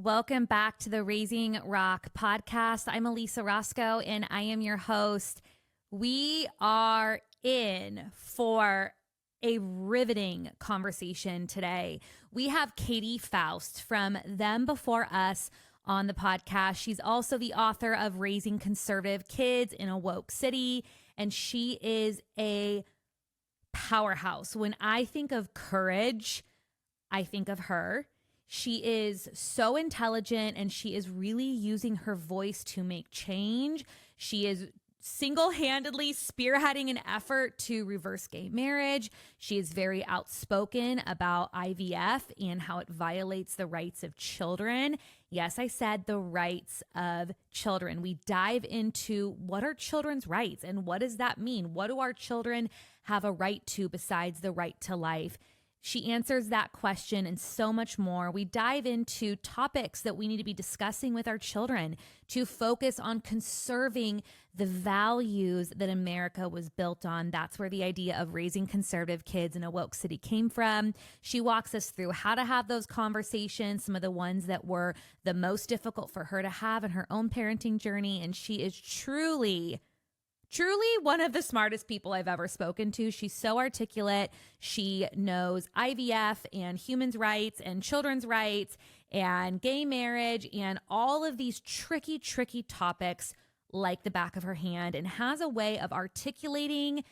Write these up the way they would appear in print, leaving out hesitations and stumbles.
Welcome back to the Raising Rock podcast. I'm Elisa Roscoe and I am your host. We are in for a riveting conversation today. We have Katy Faust from Them Before Us on the podcast. She's also the author of Raising Conservative Kids in a Woke City, and she is a powerhouse. When I think of courage, I think of her. She is so intelligent and she is really using her voice to make change. She is single-handedly spearheading an effort to reverse gay marriage. She is very outspoken about IVF and how it violates the rights of children. Yes, I said the rights of children. We dive into what are children's rights and what does that mean? What do our children have a right to besides the right to life? She answers that question and so much more. We dive into topics that we need to be discussing with our children to focus on conserving the values that America was built on. That's where the idea of raising conservative kids in a woke city came from. She walks us through how to have those conversations, some of the ones that were the most difficult for her to have in her own parenting journey. And she is truly one of the smartest people I've ever spoken to. She's so articulate. She knows IVF and humans' rights and children's rights and gay marriage and all of these tricky topics like the back of her hand, and has a way of articulating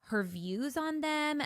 her views on them,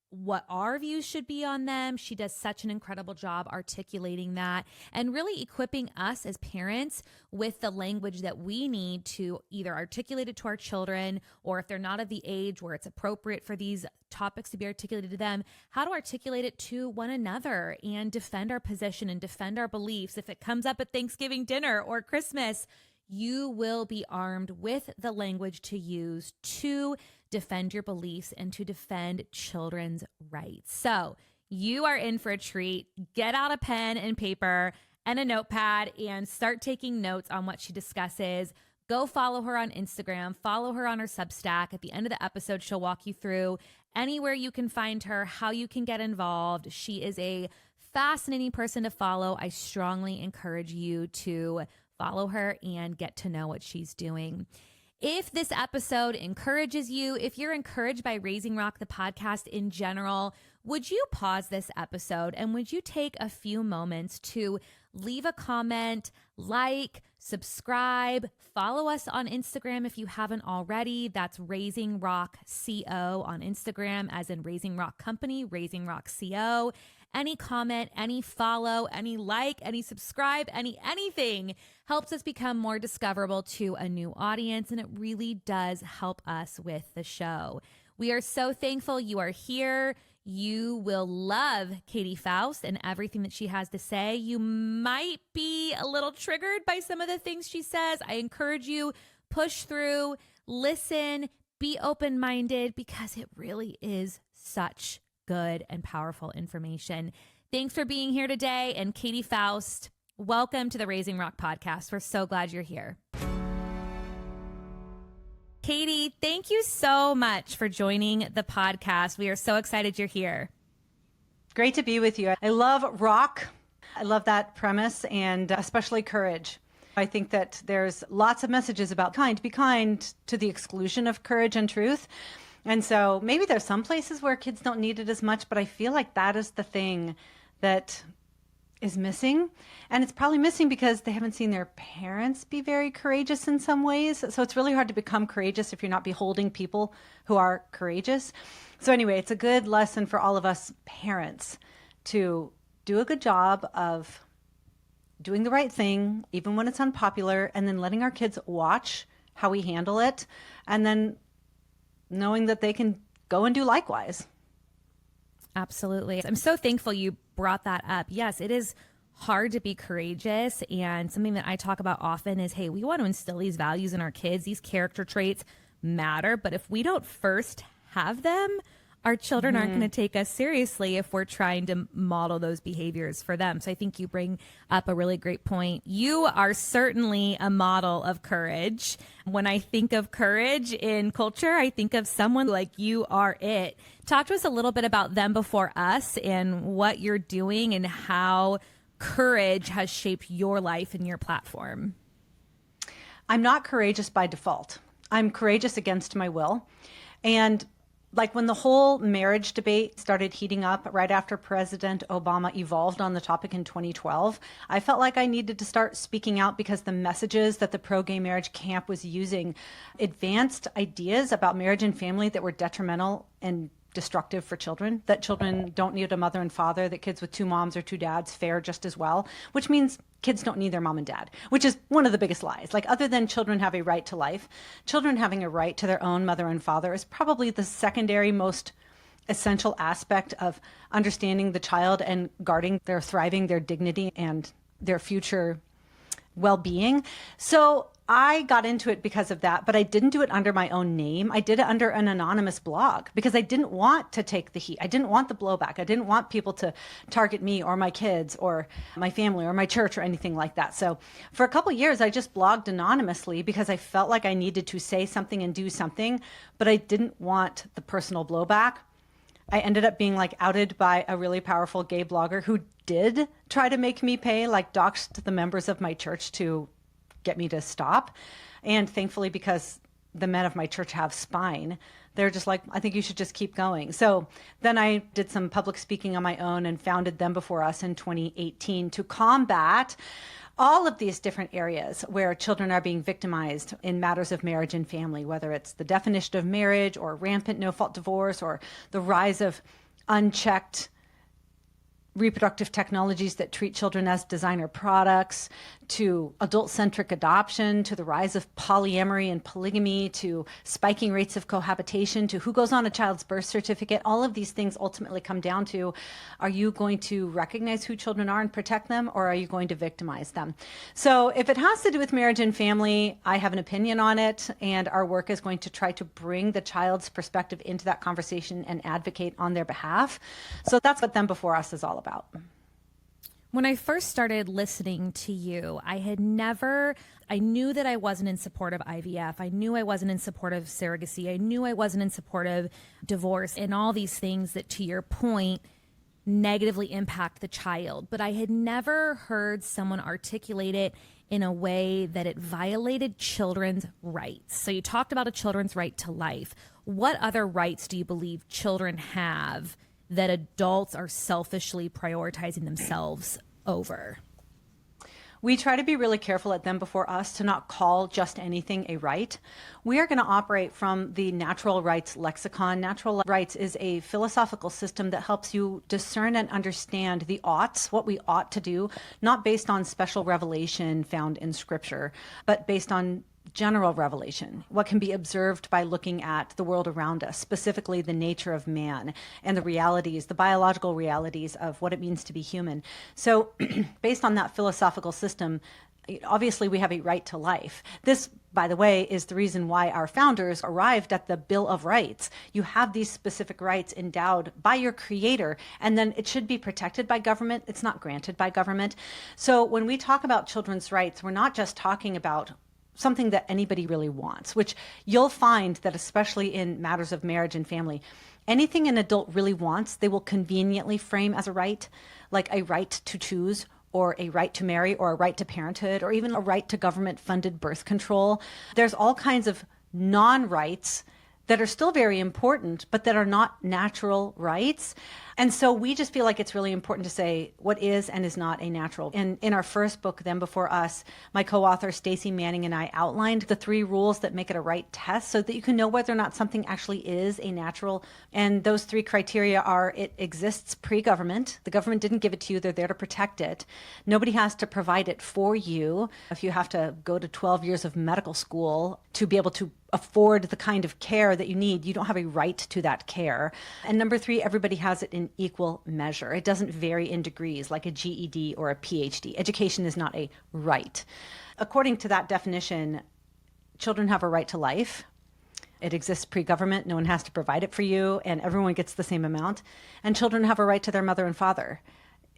what our views should be on them. She does such an incredible job articulating that and really equipping us as parents with the language that we need to either articulate it to our children, or if they're not of the age where it's appropriate for these topics to be articulated to them, how to articulate it to one another and defend our position and defend our beliefs. If it comes up at Thanksgiving dinner or Christmas, you will be armed with the language to use to defend your beliefs and to defend children's rights. So you are in for a treat. Get out a pen and paper and a notepad and start taking notes on what she discusses. Go follow her on Instagram, follow her on her Substack. At the end of the episode, she'll walk you through anywhere you can find her, how you can get involved. She is a fascinating person to follow. I strongly encourage you to follow her and get to know what she's doing. If this episode encourages you, if you're encouraged by Raising Rock, the podcast in general, would you pause this episode and would you take a few moments to leave a comment, like, subscribe, follow us on Instagram if you haven't already. That's Raising Rock CO on Instagram, as in Raising Rock Company, Raising Rock CO. Any comment, any follow, any like, any subscribe, anything helps us become more discoverable to a new audience, and it really does help us with the show. We are so thankful you are here. You will love Katy Faust and everything that she has to say. You might be a little triggered by some of the things she says. I encourage you, push through, listen, be open-minded, because it really is such good and powerful information. Thanks for being here today. And Katy Faust, welcome to the Raising Rock podcast. We're so glad you're here. Katy, thank you so much for joining the podcast. We are so excited you're here. Great to be with you. I love rock. I love that premise, and especially courage. I think that there's lots of messages about be kind to the exclusion of courage and truth. And so maybe there's some places where kids don't need it as much, but I feel like that is the thing that is missing. And it's probably missing because they haven't seen their parents be very courageous in some ways. So it's really hard to become courageous if you're not beholding people who are courageous. So anyway, it's a good lesson for all of us parents to do a good job of doing the right thing, even when it's unpopular, and then letting our kids watch how we handle it, and then knowing that they can go and do likewise. Absolutely. I'm so thankful you brought that up. Yes, it is hard to be courageous. And something that I talk about often is, hey, we want to instill these values in our kids. These character traits matter. But if we don't first have them, our children aren't going to take us seriously if we're trying to model those behaviors for them. So I think you bring up a really great point. You are certainly a model of courage. When I think of courage in culture, I think of someone like you are it. Talk to us a little bit about Them Before Us and what you're doing and how courage has shaped your life and your platform? I'm not courageous by default. I'm courageous against my will. And like when the whole marriage debate started heating up right after President Obama evolved on the topic in 2012, I felt like I needed to start speaking out because the messages that the pro-gay marriage camp was using advanced ideas about marriage and family that were detrimental and destructive for children, that children don't need a mother and father, that kids with two moms or two dads fare just as well, which means kids don't need their mom and dad, which is one of the biggest lies. Like, other than children have a right to life, children having a right to their own mother and father is probably the secondary most essential aspect of understanding the child and guarding their thriving, their dignity, and their future well-being. So I got into it because of that, but I didn't do it under my own name. I did it under an anonymous blog because I didn't want to take the heat. I didn't want the blowback. I didn't want people to target me or my kids or my family or my church or anything like that. So for a couple of years, I just blogged anonymously because I felt like I needed to say something and do something, but I didn't want the personal blowback. I ended up being like outed by a really powerful gay blogger who did try to make me pay, like doxed the members of my church to get me to stop. And thankfully, because the men of my church have spine, they're just like, I think you should just keep going. So then I did some public speaking on my own and founded Them Before Us in 2018 to combat all of these different areas where children are being victimized in matters of marriage and family, whether it's the definition of marriage or rampant no-fault divorce or the rise of unchecked reproductive technologies that treat children as designer products, to adult-centric adoption, to the rise of polyamory and polygamy, to spiking rates of cohabitation, to who goes on a child's birth certificate. All of these things ultimately come down to, are you going to recognize who children are and protect them, or are you going to victimize them? So if it has to do with marriage and family, I have an opinion on it, and our work is going to try to bring the child's perspective into that conversation and advocate on their behalf. So that's what Them Before Us is all about. When I first started listening to you, I knew that I wasn't in support of IVF. I knew I wasn't in support of surrogacy. I knew I wasn't in support of divorce and all these things that, to your point, negatively impact the child. But I had never heard someone articulate it in a way that it violated children's rights. So you talked about a children's right to life. What other rights do you believe children have that adults are selfishly prioritizing themselves over? We try to be really careful at Them Before Us to not call just anything a right. We are going to operate from the natural rights lexicon. Natural rights is a philosophical system that helps you discern and understand the oughts, what we ought to do, not based on special revelation found in Scripture, but based on general revelation, what can be observed by looking at the world around us, specifically the nature of man and the realities, the biological realities of what it means to be human. So based on that philosophical system, obviously we have a right to life. This, by the way, is the reason why our founders arrived at the Bill of Rights. You have these specific rights endowed by your creator, and then it should be protected by government. It's not granted by government. So when we talk about children's rights, we're not just talking about something that anybody really wants, which you'll find that especially in matters of marriage and family, anything an adult really wants, they will conveniently frame as a right, like a right to choose or a right to marry or a right to parenthood or even a right to government-funded birth control. There's all kinds of non-rights that are still very important, but that are not natural rights. And so we just feel like it's really important to say what is and is not a natural. And in our first book, Them Before Us, my co-author Stacey Manning and I outlined the 3 rules that make it a right test so that you can know whether or not something actually is a natural. And those 3 criteria are: it exists pre-government. The government didn't give it to you. They're there to protect it. Nobody has to provide it for you. If you have to go to 12 years of medical school to be able to afford the kind of care that you need, you don't have a right to that care. And number 3, everybody has it in equal measure. It doesn't vary in degrees like a GED or a PhD. Education is not a right. According to that definition, children have a right to life. It exists pre-government. No one has to provide it for you, and everyone gets the same amount. And children have a right to their mother and father.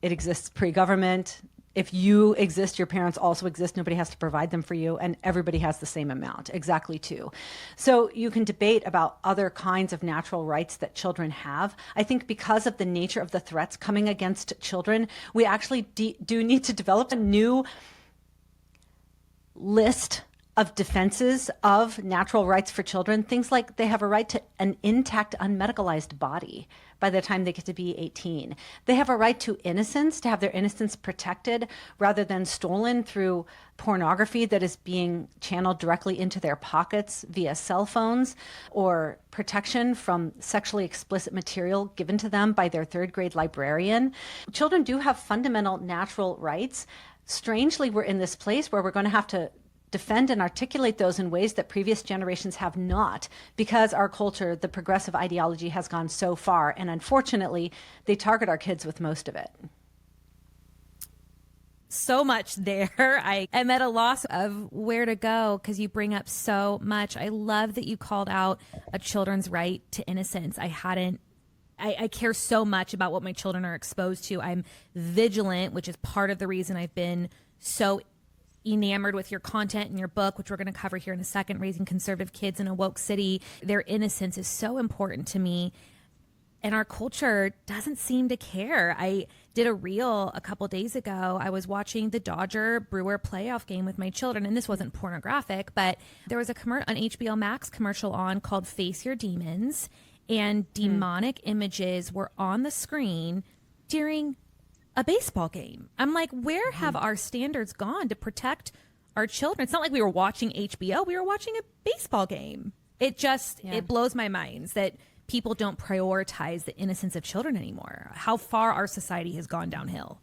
It exists pre-government. If you exist, your parents also exist. Nobody has to provide them for you, and everybody has the same amount, exactly two. So you can debate about other kinds of natural rights that children have. I think because of the nature of the threats coming against children, we actually do need to develop a new list of defenses of natural rights for children. Things like they have a right to an intact, unmedicalized body by the time they get to be 18. They have a right to innocence, to have their innocence protected rather than stolen through pornography that is being channeled directly into their pockets via cell phones, or protection from sexually explicit material given to them by their third grade librarian. Children do have fundamental natural rights. Strangely, we're in this place where we're going to have to defend and articulate those in ways that previous generations have not, because our culture, the progressive ideology, has gone so far. And unfortunately, they target our kids with most of it. So much there. I am at a loss of where to go because you bring up so much. I love that you called out a children's right to innocence. I care so much about what my children are exposed to. I'm vigilant, which is part of the reason I've been so enamored with your content and your book, which we're going to cover here in a second, Raising Conservative Kids in a Woke City. Their innocence is so important to me. And our culture doesn't seem to care. I did a reel a couple days ago. I was watching the Dodger-Brewer playoff game with my children, and this wasn't pornographic, but there was an HBO Max commercial on called Face Your Demons, and demonic images were on the screen during a baseball game. I'm like, where have our standards gone to protect our children? It's not like we were watching HBO. We were watching a baseball game. It blows my mind that people don't prioritize the innocence of children anymore. How far our society has gone downhill.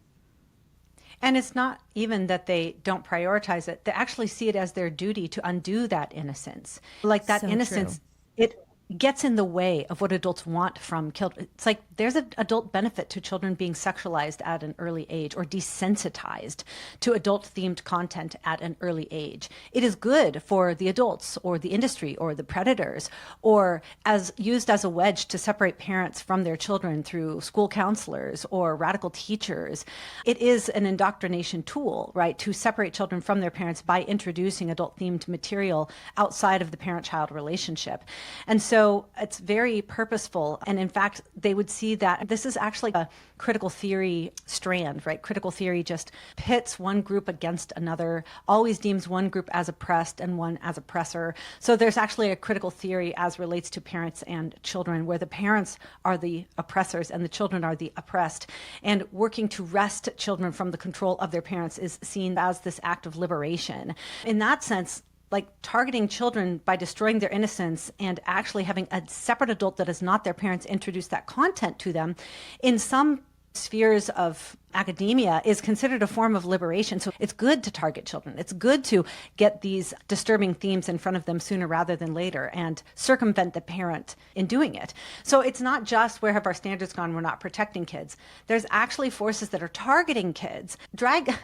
And it's not even that they don't prioritize it. They actually see it as their duty to undo that innocence. Like that innocence, it gets in the way of what adults want from children. It's like there's an adult benefit to children being sexualized at an early age or desensitized to adult-themed content at an early age. It is good for the adults or the industry or the predators, or as used as a wedge to separate parents from their children through school counselors or radical teachers. It is an indoctrination tool, right, to separate children from their parents by introducing adult-themed material outside of the parent-child relationship. And so it's very purposeful. And in fact, they would see that this is actually a critical theory strand, right? Critical theory just pits one group against another, always deems one group as oppressed and one as oppressor. So there's actually a critical theory as relates to parents and children, where the parents are the oppressors and the children are the oppressed. And working to wrest children from the control of their parents is seen as this act of liberation. In that sense, like targeting children by destroying their innocence and actually having a separate adult that is not their parents introduce that content to them, in some spheres of academia is considered a form of liberation. So it's good to target children. It's good to get these disturbing themes in front of them sooner rather than later and circumvent the parent in doing it. So it's not just where have our standards gone, we're not protecting kids. There's actually forces that are targeting kids. Drag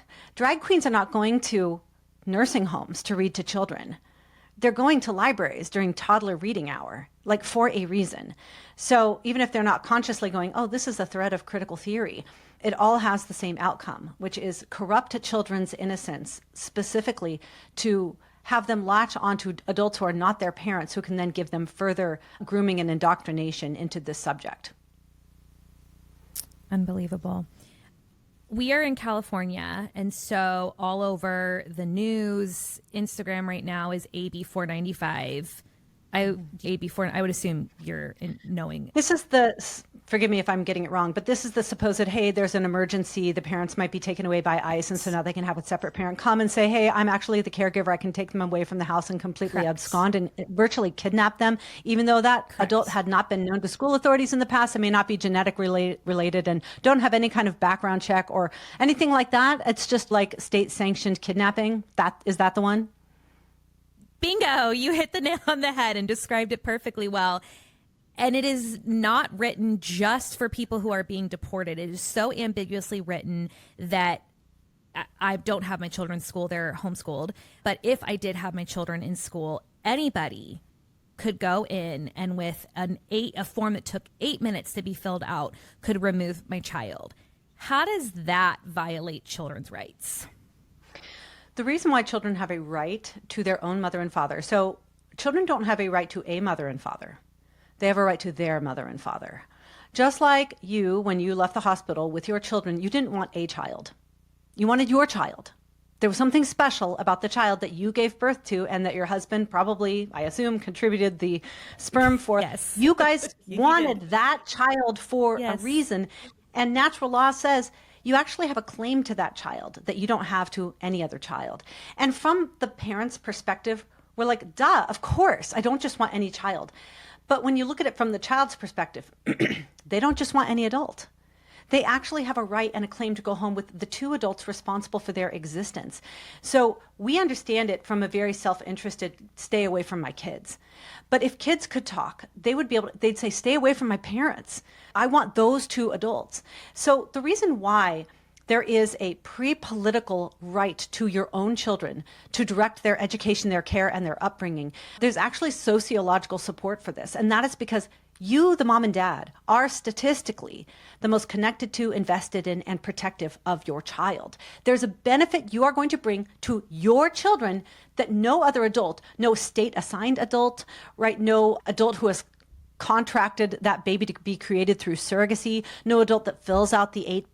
queens are not going to nursing homes to read to children. They're going to libraries during toddler reading hour, like for a reason. So even if they're not consciously going, oh, this is a thread of critical theory, it all has the same outcome, which is corrupt children's innocence, specifically to have them latch onto adults who are not their parents, who can then give them further grooming and indoctrination into this subject. Unbelievable. We are in California, and so all over the news, Instagram right now is AB 495. I would assume you're knowing. This is forgive me if I'm getting it wrong, but this is the supposed, hey, there's an emergency, the parents might be taken away by ICE, and so now they can have a separate parent come and say, hey, I'm actually the caregiver, I can take them away from the house and completely abscond and virtually kidnap them, even though that adult had not been known to school authorities in the past and may not be genetic related and don't have any kind of background check or anything like that. It's just like state-sanctioned kidnapping. Is that the one? Bingo, you hit the nail on the head and described it perfectly well. And it is not written just for people who are being deported. It is so ambiguously written that I don't have my children in school. They're homeschooled. But if I did have my children in school, anybody could go in and with a form that took 8 minutes to be filled out could remove my child. How does that violate children's rights? The reason why children have a right to their own mother and father. So children don't have a right to a mother and father. They have a right to their mother and father. Just like you, when you left the hospital with your children, you didn't want a child. You wanted your child. There was something special about the child that you gave birth to and that your husband probably, I assume, contributed the sperm for. Yes. You guys wanted that child for a reason. And natural law says you actually have a claim to that child that you don't have to any other child. And from the parent's perspective, we're like, duh, of course, I don't just want any child. But when you look at it from the child's perspective, they don't just want any adult. They actually have a right and a claim to go home with the two adults responsible for their existence. So we understand it from a very self-interested, stay away from my kids. But if kids could talk, they'd say, stay away from my parents. I want those two adults. So the reason why there is a pre-political right to your own children to direct their education, their care, and their upbringing, there's actually sociological support for this. And that is because you, the mom and dad, are statistically the most connected to, invested in, and protective of your child. There's a benefit you are going to bring to your children that no other adult, no state-assigned adult, right? No adult who has contracted that baby to be created through surrogacy, no adult that fills out the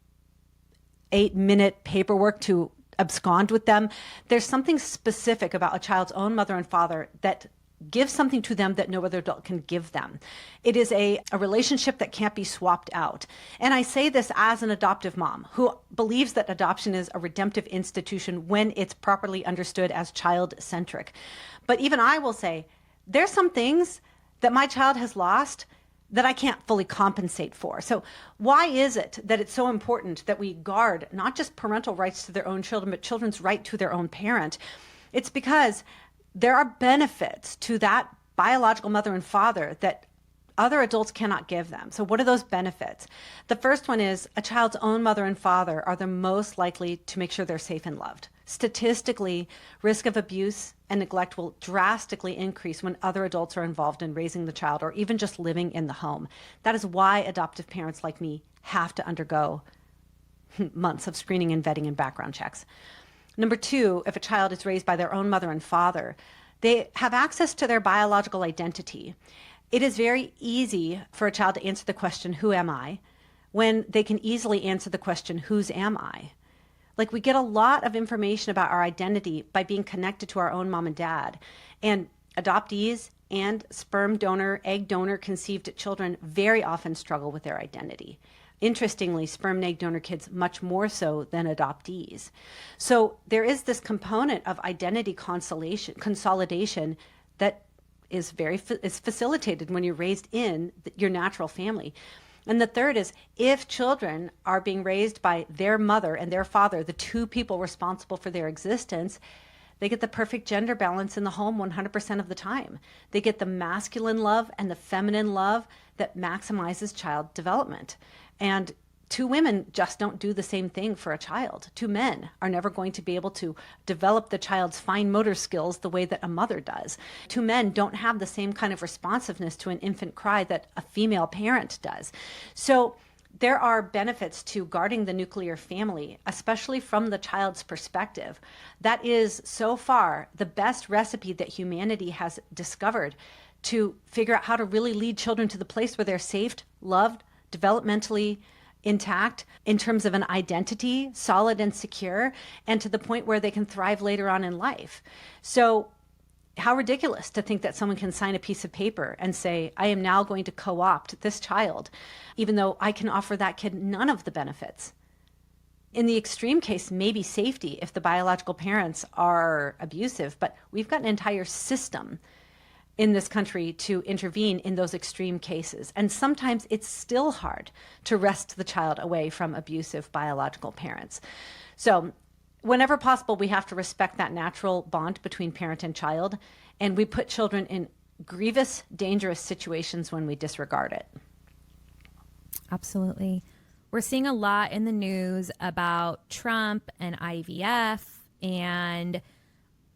eight-minute paperwork to abscond with them. There's something specific about a child's own mother and father that gives something to them that no other adult can give them. It is a relationship that can't be swapped out. And I say this as an adoptive mom who believes that adoption is a redemptive institution when it's properly understood as child-centric. But even I will say, there's some things that my child has lost that I can't fully compensate for. So why is it that it's so important that we guard not just parental rights to their own children, but children's right to their own parent? It's because there are benefits to that biological mother and father that other adults cannot give them. So what are those benefits? The first one is a child's own mother and father are the most likely to make sure they're safe and loved. Statistically, risk of abuse and neglect will drastically increase when other adults are involved in raising the child or even just living in the home. That is why adoptive parents like me have to undergo months of screening and vetting and background checks. Number two, if a child is raised by their own mother and father, they have access to their biological identity. It is very easy for a child to answer the question, who am I? When they can easily answer the question, whose am I? Like, we get a lot of information about our identity by being connected to our own mom and dad. And adoptees and sperm donor, egg donor conceived children very often struggle with their identity. Interestingly, sperm and egg donor kids much more so than adoptees. So there is this component of identity consolidation that is facilitated when you're raised in your natural family. And the third is, if children are being raised by their mother and their father, the two people responsible for their existence, they get the perfect gender balance in the home 100% of the time. They get the masculine love and the feminine love that maximizes child development. And two women just don't do the same thing for a child. Two men are never going to be able to develop the child's fine motor skills the way that a mother does. Two men don't have the same kind of responsiveness to an infant cry that a female parent does. So there are benefits to guarding the nuclear family, especially from the child's perspective. That is so far the best recipe that humanity has discovered to figure out how to really lead children to the place where they're safe, loved, developmentally intact in terms of an identity, solid and secure, and to the point where they can thrive later on in life. So how ridiculous to think that someone can sign a piece of paper and say, I am now going to co-opt this child, even though I can offer that kid none of the benefits. In the extreme case, maybe safety if the biological parents are abusive, but we've got an entire system in this country to intervene in those extreme cases. And sometimes it's still hard to wrest the child away from abusive biological parents. So whenever possible, we have to respect that natural bond between parent and child. And we put children in grievous, dangerous situations when we disregard it. Absolutely. We're seeing a lot in the news about Trump and IVF and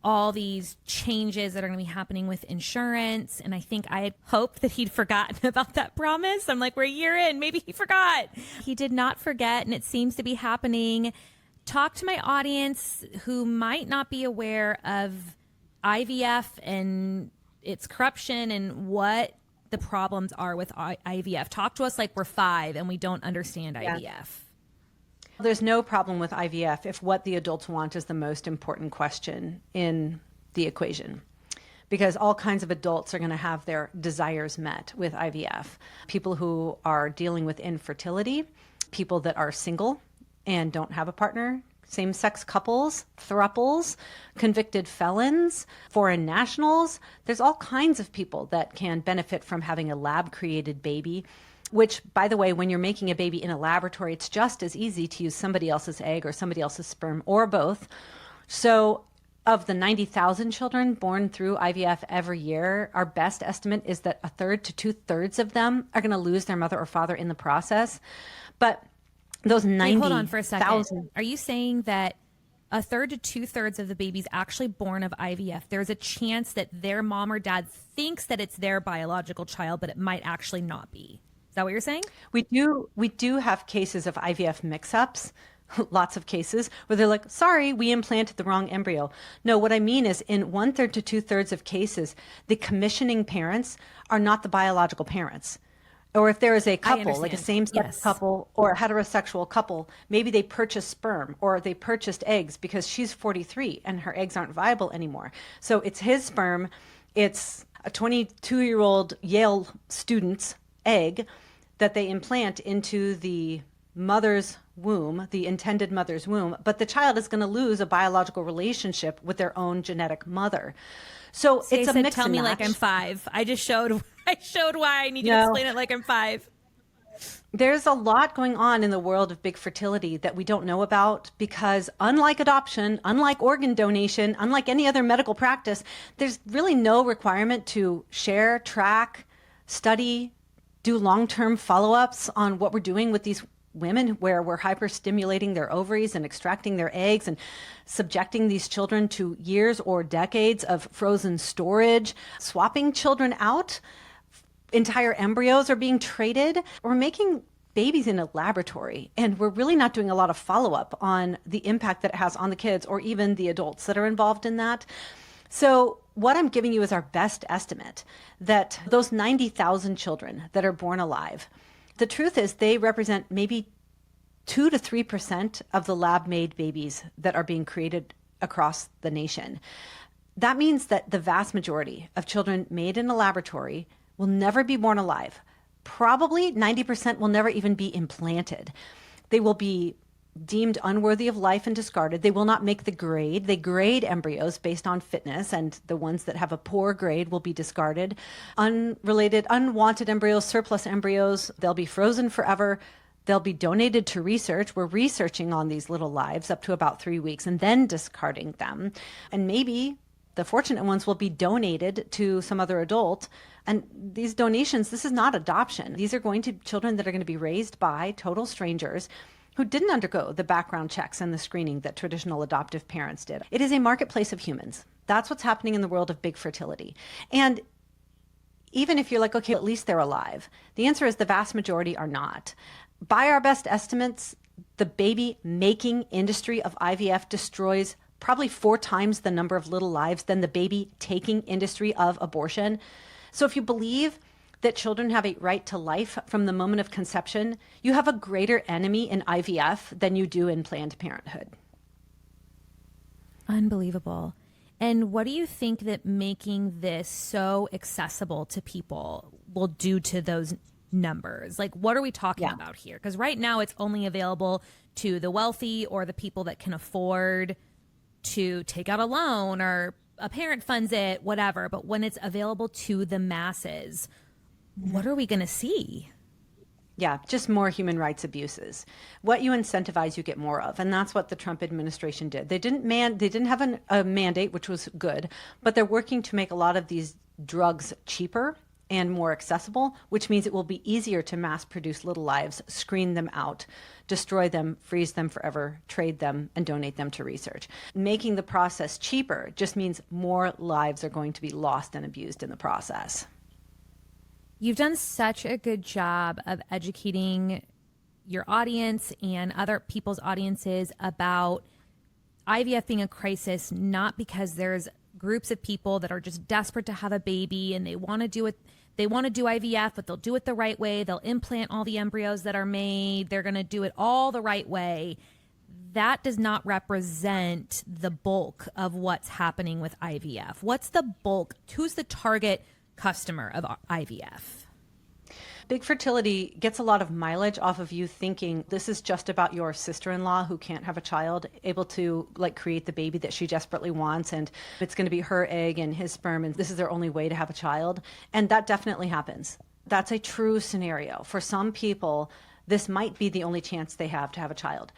all these changes that are going to be happening with insurance. And I think I had hoped that he'd forgotten about that promise. I'm like, we're a year in, maybe he forgot. He did not forget, and it seems to be happening. Talk to my audience who might not be aware of IVF and its corruption and what the problems are with IVF. Talk to us like we're 5 and we don't understand IVF. There's no problem with IVF if what the adults want is the most important question in the equation. Because all kinds of adults are going to have their desires met with IVF. People who are dealing with infertility, people that are single and don't have a partner, same-sex couples, thruples, convicted felons, foreign nationals. There's all kinds of people that can benefit from having a lab-created baby, which, by the way, when you're making a baby in a laboratory, it's just as easy to use somebody else's egg or somebody else's sperm or both. So of the 90,000 children born through IVF every year, our best estimate is that 1/3 to 2/3 of them are going to lose their mother or father in the process. But those 90,000... Hold on for a second. Are you saying that 1/3 to 2/3 of the babies actually born of IVF, there's a chance that their mom or dad thinks that it's their biological child, but it might actually not be? Is that what you're saying? We do have cases of IVF mix-ups, lots of cases, where they're like, sorry, we implanted the wrong embryo. No, what I mean is in 1/3 to 2/3 of cases, the commissioning parents are not the biological parents. Or if there is a couple, like a same-sex couple or a heterosexual couple, maybe they purchased sperm or they purchased eggs because she's 43 and her eggs aren't viable anymore. So it's his sperm, it's a 22-year-old Yale student's egg that they implant into the mother's womb, the intended mother's womb, but the child is going to lose a biological relationship with their own genetic mother. So it's a mix and match. Tell me like I'm 5. I showed why I need to explain it like I'm 5. There's a lot going on in the world of big fertility that we don't know about because unlike adoption, unlike organ donation, unlike any other medical practice, there's really no requirement to share, track, study, do long-term follow-ups on what we're doing with these women where we're hyperstimulating their ovaries and extracting their eggs and subjecting these children to years or decades of frozen storage, swapping children out. Entire embryos are being traded. We're making babies in a laboratory, and we're really not doing a lot of follow-up on the impact that it has on the kids or even the adults that are involved in that. So what I'm giving you is our best estimate that those 90,000 children that are born alive, the truth is they represent maybe 2 to 3% of the lab-made babies that are being created across the nation. That means that the vast majority of children made in a laboratory will never be born alive. Probably 90% will never even be implanted. They will be deemed unworthy of life and discarded. They will not make the grade. They grade embryos based on fitness, and the ones that have a poor grade will be discarded. Unrelated, unwanted embryos, surplus embryos, they'll be frozen forever. They'll be donated to research. We're researching on these little lives up to about 3 weeks and then discarding them. And maybe the fortunate ones will be donated to some other adult. And these donations, this is not adoption. These are going to children that are going to be raised by total strangers who didn't undergo the background checks and the screening that traditional adoptive parents did. It is a marketplace of humans. That's what's happening in the world of big fertility. And even if you're like, okay, at least they're alive, the answer is the vast majority are not. By our best estimates, the baby making industry of IVF destroys probably 4 times the number of little lives than the baby taking industry of abortion. So if you believe that children have a right to life from the moment of conception, you have a greater enemy in IVF than you do in Planned Parenthood. Unbelievable. And what do you think that making this so accessible to people will do to those numbers? Like, what are we talking about here? Because right now it's only available to the wealthy or the people that can afford to take out a loan or a parent funds it, whatever. But when it's available to the masses, what are we going to see? Yeah, just more human rights abuses. What you incentivize, you get more of, and that's what the Trump administration did. They didn't have a mandate, which was good, but they're working to make a lot of these drugs cheaper and more accessible, which means it will be easier to mass produce little lives, screen them out, destroy them, freeze them forever, trade them, and donate them to research. Making the process cheaper just means more lives are going to be lost and abused in the process. You've done such a good job of educating your audience and other people's audiences about IVF being a crisis, not because there's groups of people that are just desperate to have a baby and they want to do it. They want to do IVF, but they'll do it the right way. They'll implant all the embryos that are made. They're going to do it all the right way. That does not represent the bulk of what's happening with IVF. What's the bulk? Who's the target customer of IVF? Big fertility gets a lot of mileage off of you thinking this is just about your sister-in-law who can't have a child, able to create the baby that she desperately wants, and it's going to be her egg and his sperm, and this is their only way to have a child. And that definitely happens. That's a true scenario. For some people, this might be the only chance they have to have a child.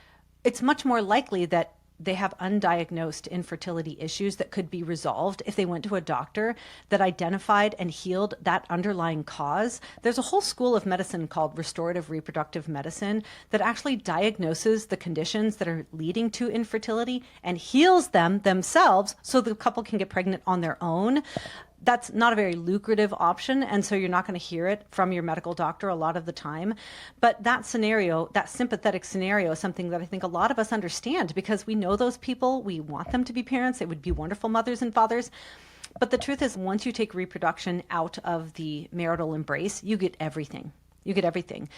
It's much more likely that they have undiagnosed infertility issues that could be resolved if they went to a doctor that identified and healed that underlying cause. There's a whole school of medicine called restorative reproductive medicine that actually diagnoses the conditions that are leading to infertility and heals them themselves so the couple can get pregnant on their own. That's not a very lucrative option, and so you're not going to hear it from your medical doctor a lot of the time. But that scenario, that sympathetic scenario, is something that I think a lot of us understand because we know those people. We want them to be parents. They would be wonderful mothers and fathers. But the truth is, once you take reproduction out of the marital embrace, you get everything. You get everything.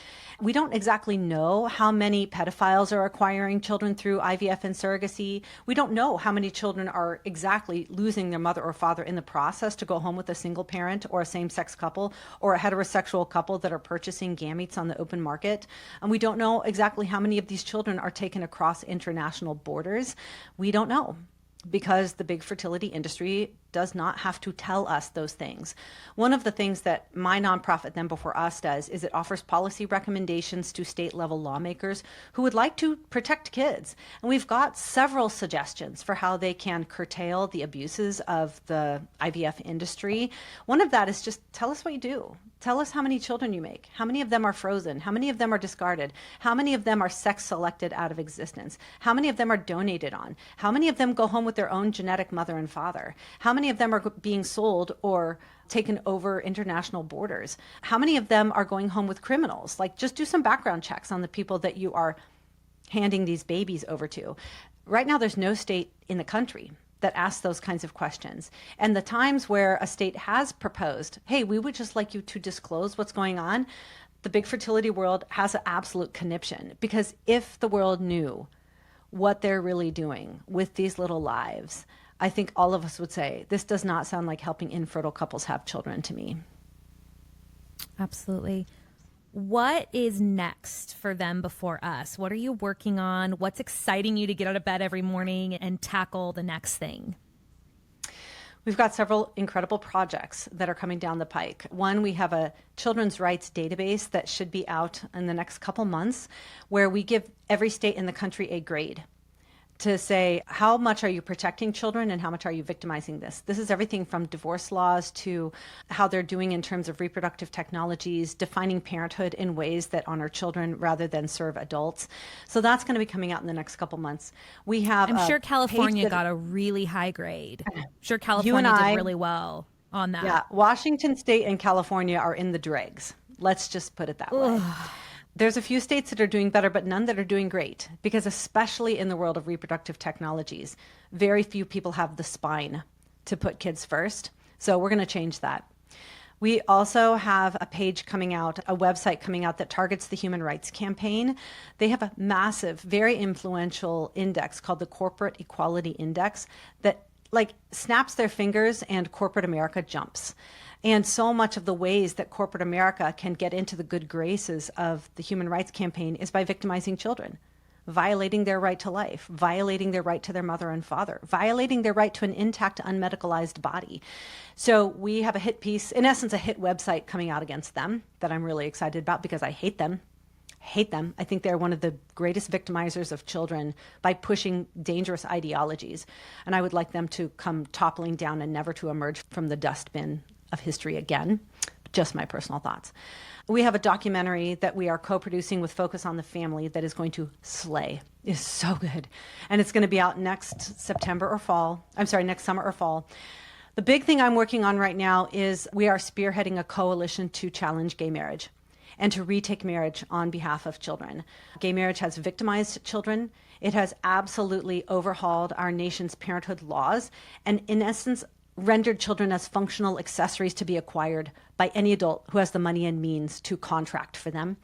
We don't exactly know how many pedophiles are acquiring children through IVF and surrogacy. We don't know how many children are exactly losing their mother or father in the process to go home with a single parent or a same-sex couple or a heterosexual couple that are purchasing gametes on the open market. And we don't know exactly how many of these children are taken across international borders. We don't know, because the big fertility industry does not have to tell us those things. One of the things that my nonprofit Them Before Us does is it offers policy recommendations to state level lawmakers who would like to protect kids. And we've got several suggestions for how they can curtail the abuses of the IVF industry. One of that is just tell us what you do. Tell us how many children you make. How many of them are frozen? How many of them are discarded? How many of them are sex selected out of existence? How many of them are donated on? How many of them go home with their own genetic mother and father? How many of them are being sold or taken over international borders? How many of them are going home with criminals? Just do some background checks on the people that you are handing these babies over to. Right now, there's no state in the country that asks those kinds of questions. And the times where a state has proposed, hey, we would just like you to disclose what's going on, the big fertility world has an absolute conniption. Because if the world knew what they're really doing with these little lives, I think all of us would say, this does not sound like helping infertile couples have children to me. Absolutely. What is next for Them Before Us? What are you working on? What's exciting you to get out of bed every morning and tackle the next thing? We've got several incredible projects that are coming down the pike. One, we have a children's rights database that should be out in the next couple months, where we give every state in the country a grade to say, how much are you protecting children and how much are you victimizing this? This is everything from divorce laws to how they're doing in terms of reproductive technologies, defining parenthood in ways that honor children rather than serve adults. So that's going to be coming out in the next couple months. We have I'm sure California got a really high grade. I'm sure California did really well on that. Yeah, Washington State and California are in the dregs. Let's just put it that way. There's a few states that are doing better, but none that are doing great, because especially in the world of reproductive technologies, very few people have the spine to put kids first. So we're going to change that. We also have a page coming out, a website coming out that targets the Human Rights Campaign. They have a massive, very influential index called the Corporate Equality Index that snaps their fingers and corporate America jumps. And so much of the ways that corporate America can get into the good graces of the Human Rights Campaign is by victimizing children, violating their right to life, violating their right to their mother and father, violating their right to an intact, unmedicalized body. So we have a hit piece, in essence, a hit website coming out against them that I'm really excited about because I hate them. I think they're one of the greatest victimizers of children by pushing dangerous ideologies. And I would like them to come toppling down and never to emerge from the dustbin of history again. Just my personal thoughts. We have a documentary that we are co-producing with Focus on the Family that is going to slay. It's so good. And it's going to be out next summer or fall. The big thing I'm working on right now is we are spearheading a coalition to challenge gay marriage and to retake marriage on behalf of children. Gay marriage has victimized children. It has absolutely overhauled our nation's parenthood laws and, in essence, rendered children as functional accessories to be acquired by any adult who has the money and means to contract for them.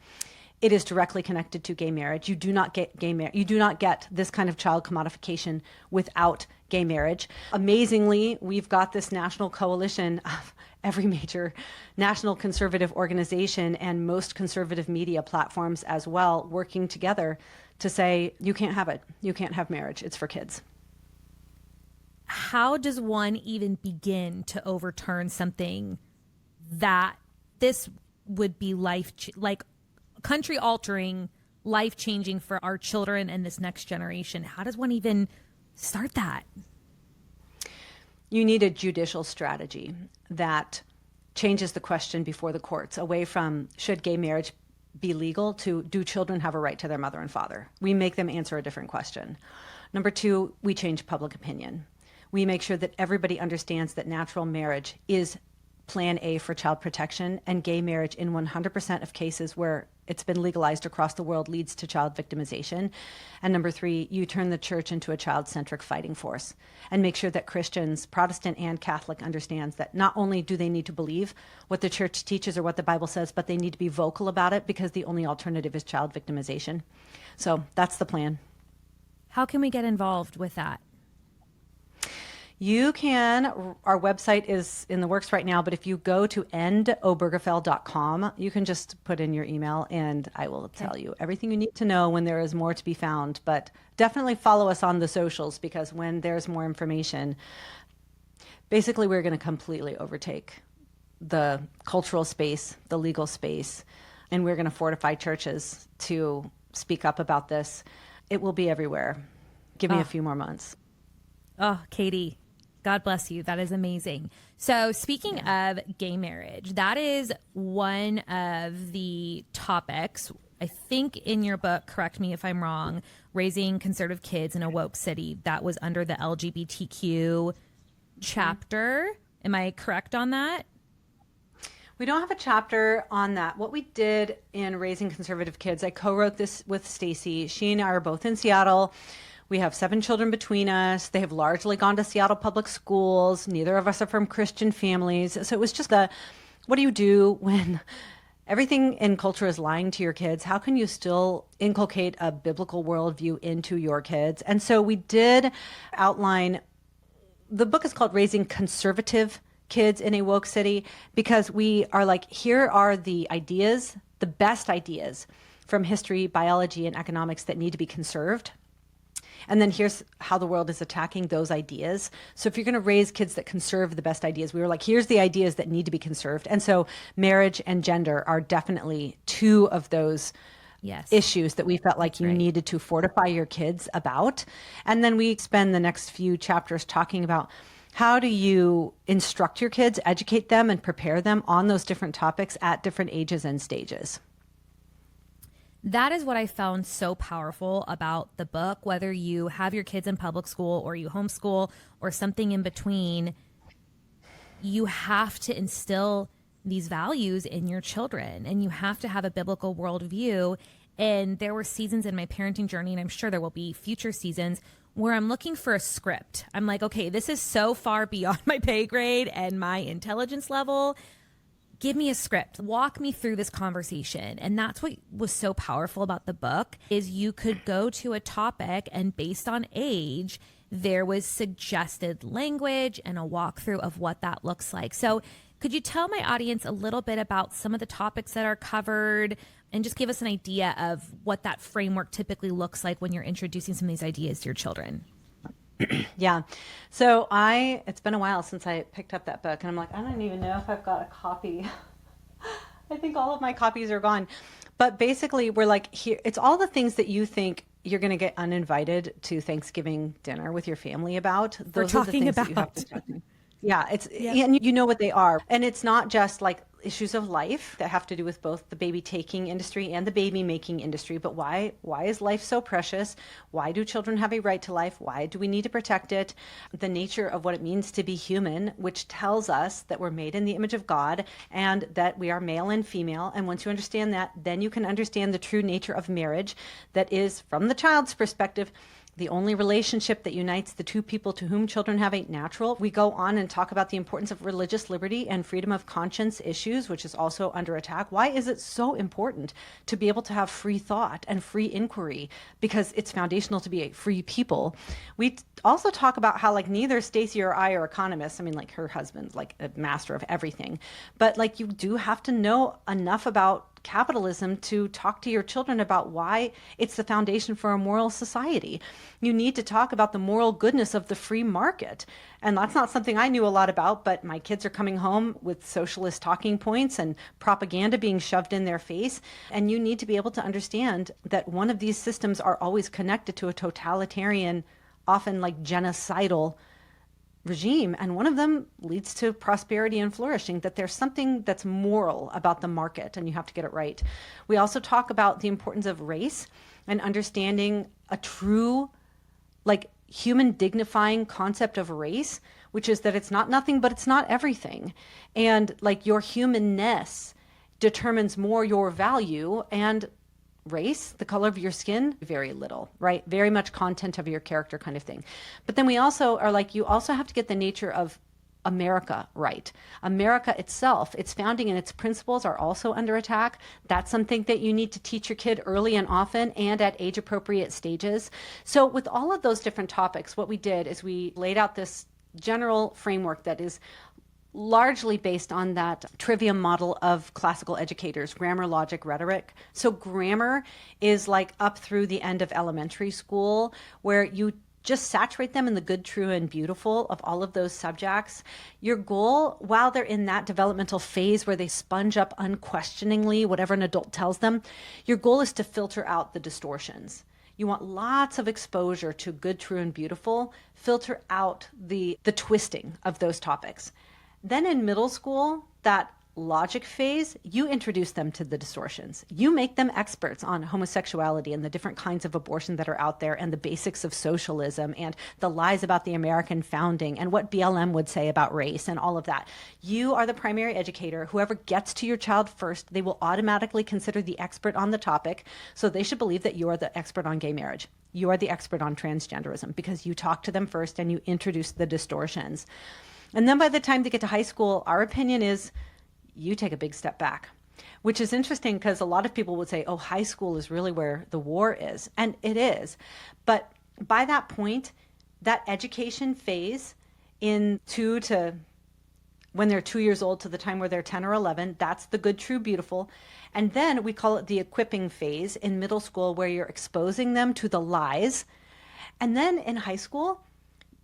It is directly connected to gay marriage. You do not get you do not get this kind of child commodification without gay marriage. Amazingly, we've got this national coalition of every major national conservative organization and most conservative media platforms as well, working together to say, you can't have it. You can't have marriage. It's for kids. How does one even begin to overturn something that this would be country altering, life changing for our children and this next generation? How does one even start that? You need a judicial strategy that changes the question before the courts, away from should gay marriage be legal to do children have a right to their mother and father? We make them answer a different question. Number two, we change public opinion. We make sure that everybody understands that natural marriage is plan A for child protection, and gay marriage in 100% of cases where it's been legalized across the world leads to child victimization. And number three, you turn the church into a child-centric fighting force and make sure that Christians, Protestant and Catholic, understands that not only do they need to believe what the church teaches or what the Bible says, but they need to be vocal about it, because the only alternative is child victimization. So that's the plan. How can we get involved with that? You can. Our website is in the works right now, but if you go to endobergefell.com, you can just put in your email and I will tell you everything you need to know when there is more to be found. But definitely follow us on the socials, because when there's more information, basically we're going to completely overtake the cultural space, the legal space, and we're going to fortify churches to speak up about this. It will be everywhere. Give me a few more months. Oh, Katy, God bless you. That is amazing. So speaking of gay marriage, that is one of the topics, I think, in your book, correct me if I'm wrong, Raising Conservative Kids in a Woke City, that was under the LGBTQ chapter. Am I correct on that? We don't have a chapter on that. What we did in Raising Conservative Kids, I co-wrote this with Stacy. She and I are both in Seattle. We have 7 children between us. They have largely gone to Seattle public schools. Neither of us are from Christian families. So it was just what do you do when everything in culture is lying to your kids? How can you still inculcate a biblical worldview into your kids? And so we did outline, the book is called Raising Conservative Kids in a Woke City, because we are like, here are the ideas, the best ideas from history, biology, and economics that need to be conserved. And then here's how the world is attacking those ideas. So if you're going to raise kids that conserve the best ideas, we were like, here's the ideas that need to be conserved. And so marriage and gender are definitely 2 of those issues that we felt like you needed to fortify your kids about. And then we spend the next few chapters talking about how do you instruct your kids, educate them, and prepare them on those different topics at different ages and stages. That is what I found so powerful about the book, whether you have your kids in public school or you homeschool or something in between. You have to instill these values in your children, and you have to have a biblical worldview. And there were seasons in my parenting journey, and I'm sure there will be future seasons, where I'm looking for a script. I'm like, okay, this is so far beyond my pay grade and my intelligence level. Give me a script. Walk me through this conversation. And that's what was so powerful about the book, is you could go to a topic and based on age, there was suggested language and a walkthrough of what that looks like. So could you tell my audience a little bit about some of the topics that are covered and just give us an idea of what that framework typically looks like when you're introducing some of these ideas to your children? Yeah. So it's been a while since I picked up that book, and I'm like, I don't even know if I've got a copy. I think all of my copies are gone. But basically we're like, here, it's all the things that you think you're going to get uninvited to Thanksgiving dinner with your family about. We're talking about. Yeah, Yep. and you know what they are. And it's not just like issues of life that have to do with both the baby taking industry and the baby making industry, but why is life so precious? Why do children have a right to life? Why do we need to protect it? The nature of what it means to be human, which tells us that we're made in the image of God and that we are male and female. And once you understand that, then you can understand the true nature of marriage, that is, from the child's perspective, the only relationship that unites the two people to whom children have ain't natural. We go on and talk about the importance of religious liberty and freedom of conscience issues, which is also under attack. Why is it so important to be able to have free thought and free inquiry? Because it's foundational to be a free people. We also talk about how like neither Stacy or I are economists. I mean, like her husband's like a master of everything, but like you do have to know enough about capitalism to talk to your children about why it's the foundation for a moral society. You need to talk about the moral goodness of the free market. And that's not something I knew a lot about, but my kids are coming home with socialist talking points and propaganda being shoved in their face. And you need to be able to understand that one of these systems are always connected to a totalitarian, often like genocidal regime, and one of them leads to prosperity and flourishing, that there's something that's moral about the market and you have to get it right. We also talk about the importance of race and understanding a true like human dignifying concept of race, which is that it's not nothing but it's not everything, and like your humanness determines more your value, and race, the color of your skin, very little, right? Very much content of your character kind of thing. But then we also are like, you also have to get the nature of America right. America itself, its founding and its principles are also under attack. That's something that you need to teach your kid early and often and at age appropriate stages. So with all of those different topics, what we did is we laid out this general framework that is largely based on that trivium model of classical educators, grammar, logic, rhetoric. So grammar is like up through the end of elementary school, where you just saturate them in the good, true, and beautiful of all of those subjects. Your goal, while they're in that developmental phase where they sponge up unquestioningly whatever an adult tells them, your goal is to filter out the distortions. You want lots of exposure to good, true, and beautiful. Filter out the twisting of those topics. Then in middle school, that logic phase, you introduce them to the distortions. You make them experts on homosexuality and the different kinds of abortion that are out there and the basics of socialism and the lies about the American founding and what BLM would say about race and all of that. You are the primary educator. Whoever gets to your child first, they will automatically consider the expert on the topic. So they should believe that you are the expert on gay marriage. You are the expert on transgenderism because you talk to them first and you introduce the distortions. And then by the time they get to high school, our opinion is you take a big step back, which is interesting because a lot of people would say, oh, high school is really where the war is. And it is. But by that point, that education phase in when they're 2 years old to the time where they're 10 or 11, that's the good, true, beautiful. And then we call it the equipping phase in middle school, where you're exposing them to the lies. And then in high school,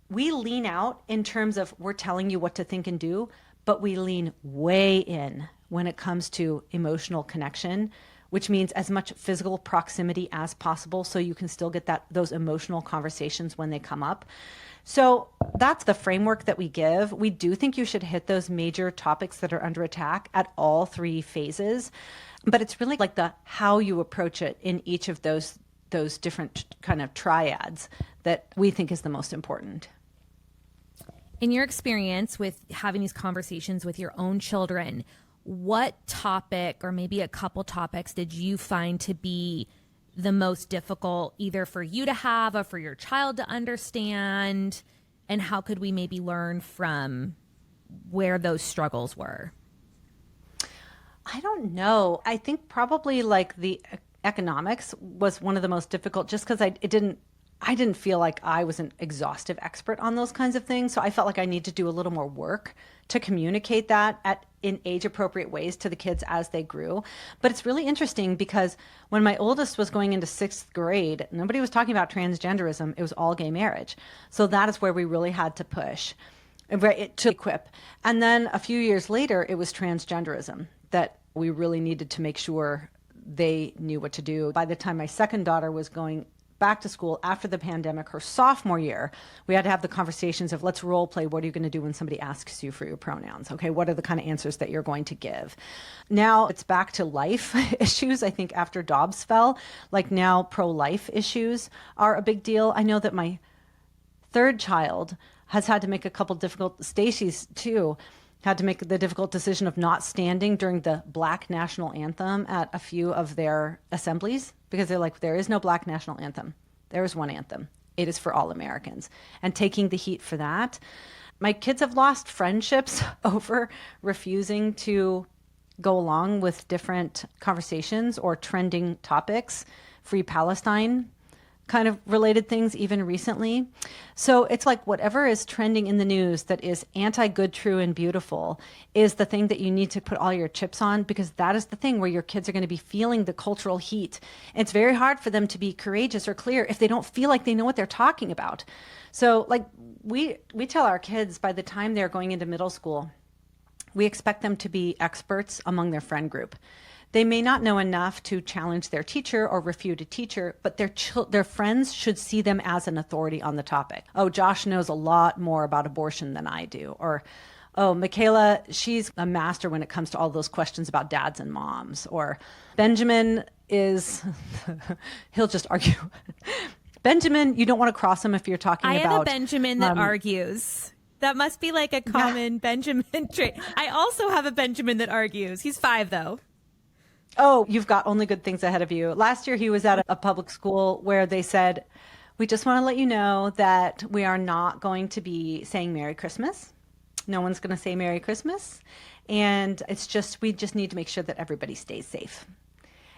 we lean out in terms of we're telling you what to think and do, but we lean way in when it comes to emotional connection, which means as much physical proximity as possible so you can still get those emotional conversations when they come up. So that's the framework that we give. We do think you should hit those major topics that are under attack at all three phases, but it's really like the how you approach it in each of those different kind of triads that we think is the most important. In your experience with having these conversations with your own children, what topic or maybe a couple topics did you find to be the most difficult either for you to have or for your child to understand? And how could we maybe learn from where those struggles were? I don't know. I think probably like the economics was one of the most difficult just because I didn't feel like I was an exhaustive expert on those kinds of things. So I felt like I need to do a little more work to communicate that in age appropriate ways to the kids as they grew. But it's really interesting because when my oldest was going into 6th grade, nobody was talking about transgenderism. It was all gay marriage. So that is where we really had to push to equip. And then a few years later, it was transgenderism that we really needed to make sure they knew what to do. By the time my second daughter was going back to school after the pandemic, her sophomore year, we had to have the conversations of, let's role play. What are you going to do when somebody asks you for your pronouns? Okay, what are the kind of answers that you're going to give? Now it's back to life issues. I think after Dobbs fell, like now pro-life issues are a big deal. I know that my third child has had to make a couple difficult, Stacy's too, had to make the difficult decision of not standing during the Black national anthem at a few of their assemblies, because they're like, there is no Black national anthem. There is one anthem. It is for all Americans. And taking the heat for that. My kids have lost friendships over refusing to go along with different conversations or trending topics, Free Palestine kind of related things even recently. So it's like whatever is trending in the news that is anti-good, true, and beautiful is the thing that you need to put all your chips on, because that is the thing where your kids are going to be feeling the cultural heat. And it's very hard for them to be courageous or clear if they don't feel like they know what they're talking about. So like we tell our kids by the time they're going into middle school, we expect them to be experts among their friend group. They may not know enough to challenge their teacher or refute a teacher, but their friends should see them as an authority on the topic. Oh, Josh knows a lot more about abortion than I do. Or, oh, Michaela, she's a master when it comes to all those questions about dads and moms. Or Benjamin is, he'll just argue. Benjamin, you don't want to cross him if you're talking about... I have a Benjamin that argues. That must be like a common Benjamin trait. I also have a Benjamin that argues. He's 5, though. Oh, you've got only good things ahead of you. Last year, he was at a public school where they said, we just want to let you know that we are not going to be saying Merry Christmas. No one's going to say Merry Christmas. And we just need to make sure that everybody stays safe.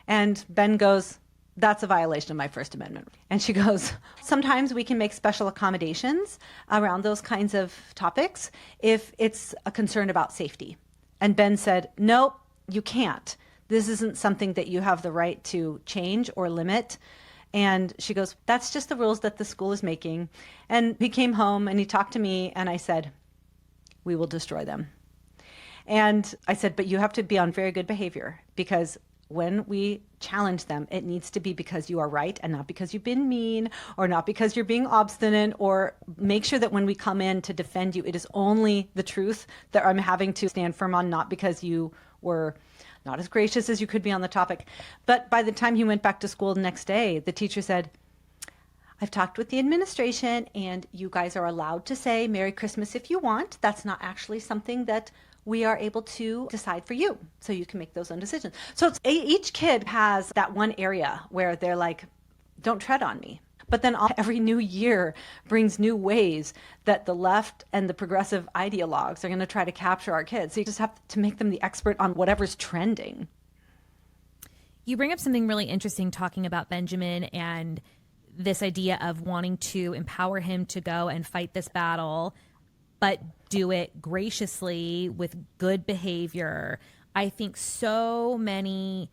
And Ben goes, that's a violation of my First Amendment. And she goes, sometimes we can make special accommodations around those kinds of topics if it's a concern about safety. And Ben said, nope, you can't. This isn't something that you have the right to change or limit. And she goes, that's just the rules that the school is making. And he came home and he talked to me and I said, we will destroy them. And I said, but you have to be on very good behavior, because when we challenge them, it needs to be because you are right and not because you've been mean or not because you're being obstinate, or make sure that when we come in to defend you, it is only the truth that I'm having to stand firm on, not because you were not as gracious as you could be on the topic. But by the time he went back to school the next day, the teacher said, I've talked with the administration and you guys are allowed to say Merry Christmas if you want. That's not actually something that we are able to decide for you. So you can make those own decisions. So each kid has that one area where they're like, don't tread on me. But then every new year brings new ways that the left and the progressive ideologues are going to try to capture our kids. So you just have to make them the expert on whatever's trending. You bring up something really interesting talking about Benjamin and this idea of wanting to empower him to go and fight this battle, but do it graciously with good behavior. I think so many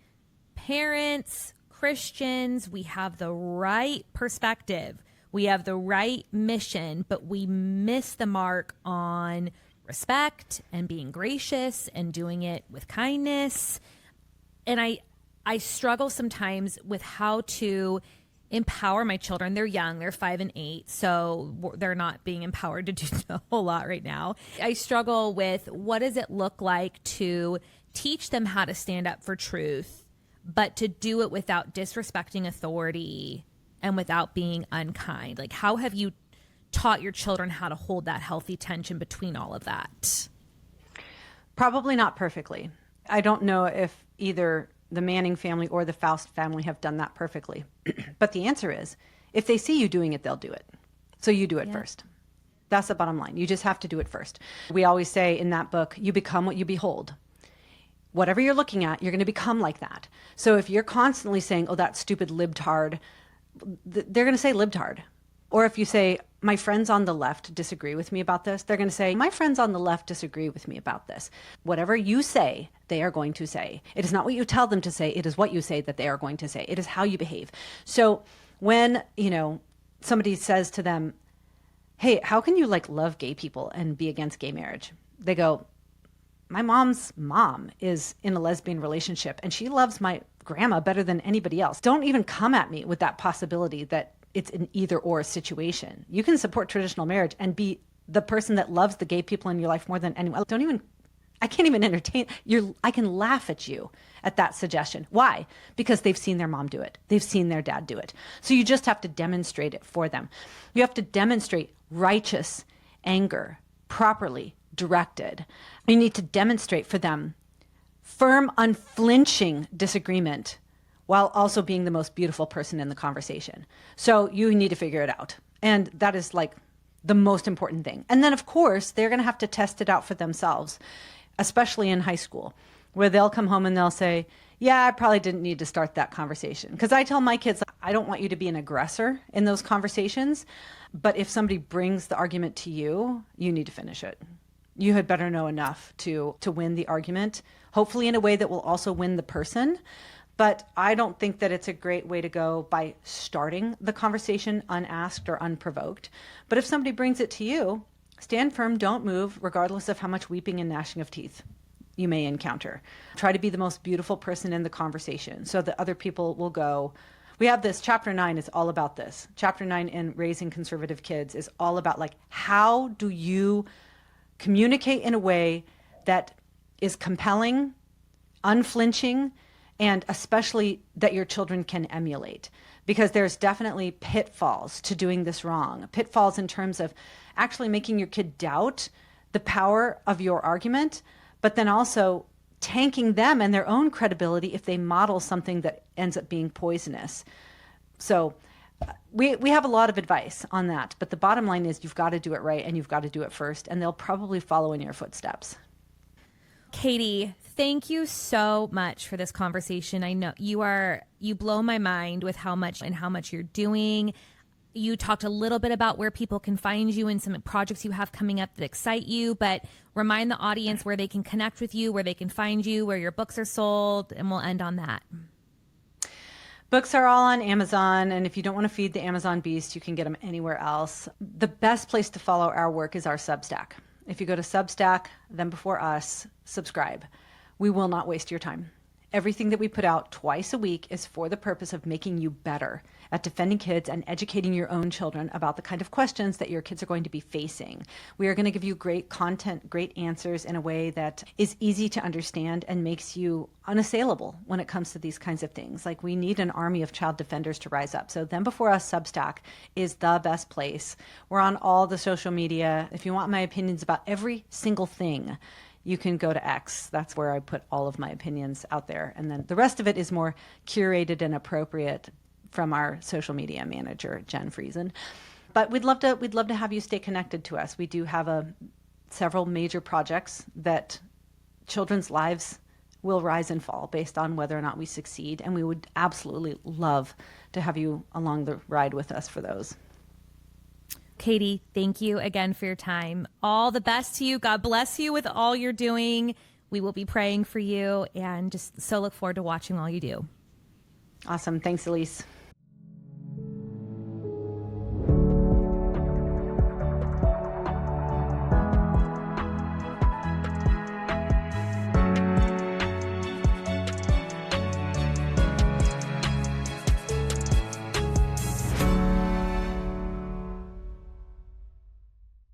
parents, Christians, we have the right perspective, we have the right mission, but we miss the mark on respect and being gracious and doing it with kindness. And I struggle sometimes with how to empower my children. They're young, they're 5 and 8, so they're not being empowered to do a whole lot right now. I struggle with what does it look like to teach them how to stand up for truth, but to do it without disrespecting authority and without being unkind. Like, how have you taught your children how to hold that healthy tension between all of that? Probably not perfectly. I don't know if either the Manning family or the Faust family have done that perfectly. But the answer is, if they see you doing it, they'll do it. So you do it first. That's the bottom line. You just have to do it first. We always say in that book, you become what you behold. Whatever you're looking at, you're going to become like that. So if you're constantly saying, oh, that stupid libtard, they're going to say libtard. Or if you say, my friends on the left disagree with me about this, they're going to say, my friends on the left disagree with me about this. Whatever you say, they are going to say. It is not what you tell them to say. It is what you say that they are going to say. It is how you behave. So when, somebody says to them, hey, how can you love gay people and be against gay marriage? They go, my mom's mom is in a lesbian relationship and she loves my grandma better than anybody else. Don't even come at me with that possibility that it's an either or situation. You can support traditional marriage and be the person that loves the gay people in your life more than anyone. I can't even entertain I can laugh at you at that suggestion. Why? Because they've seen their mom do it. They've seen their dad do it. So you just have to demonstrate it for them. You have to demonstrate righteous anger, properly directed. You need to demonstrate for them firm, unflinching disagreement while also being the most beautiful person in the conversation. So you need to figure it out. And that is like the most important thing. And then, of course, they're going to have to test it out for themselves, especially in high school, where they'll come home and they'll say, yeah, I probably didn't need to start that conversation. Because I tell my kids, I don't want you to be an aggressor in those conversations. But if somebody brings the argument to you, you need to finish it. You had better know enough to win the argument, hopefully in a way that will also win the person. But I don't think that it's a great way to go by starting the conversation unasked or unprovoked. But if somebody brings it to you, stand firm, don't move, regardless of how much weeping and gnashing of teeth you may encounter. Try to be the most beautiful person in the conversation so that other people will go. We have this, chapter 9 is all about this. Chapter 9 in Raising Conservative Kids is all about, like, how do you communicate in a way that is compelling, unflinching, and especially that your children can emulate. Because there's definitely pitfalls to doing this wrong. Pitfalls in terms of actually making your kid doubt the power of your argument, but then also tanking them and their own credibility if they model something that ends up being poisonous. So we have a lot of advice on that, but the bottom line is you've got to do it right and you've got to do it first, and they'll probably follow in your footsteps. Katy, thank you so much for this conversation. I know you blow my mind with how much you're doing. You talked a little bit about where people can find you and some projects you have coming up that excite you, but remind the audience where they can connect with you, where they can find you, where your books are sold, and we'll end on that. Books are all on Amazon, and if you don't want to feed the Amazon beast, you can get them anywhere else. The best place to follow our work is our Substack. If you go to Substack, then before us, subscribe. We will not waste your time. Everything that we put out twice a week is for the purpose of making you better at defending kids and educating your own children about the kind of questions that your kids are going to be facing. We are going to give you great content, great answers in a way that is easy to understand and makes you unassailable when it comes to these kinds of things. Like, we need an army of child defenders to rise up. So Then Before Us Substack is the best place. We're on all the social media. If you want my opinions about every single thing, you can go to X. That's where I put all of my opinions out there. And then the rest of it is more curated and appropriate from our social media manager, Jen Friesen. But we'd love to have you stay connected to us. We do have several major projects that children's lives will rise and fall based on whether or not we succeed. And we would absolutely love to have you along the ride with us for those. Katy, thank you again for your time. All the best to you. God bless you with all you're doing. We will be praying for you and just so look forward to watching all you do. Awesome. Thanks, Elise.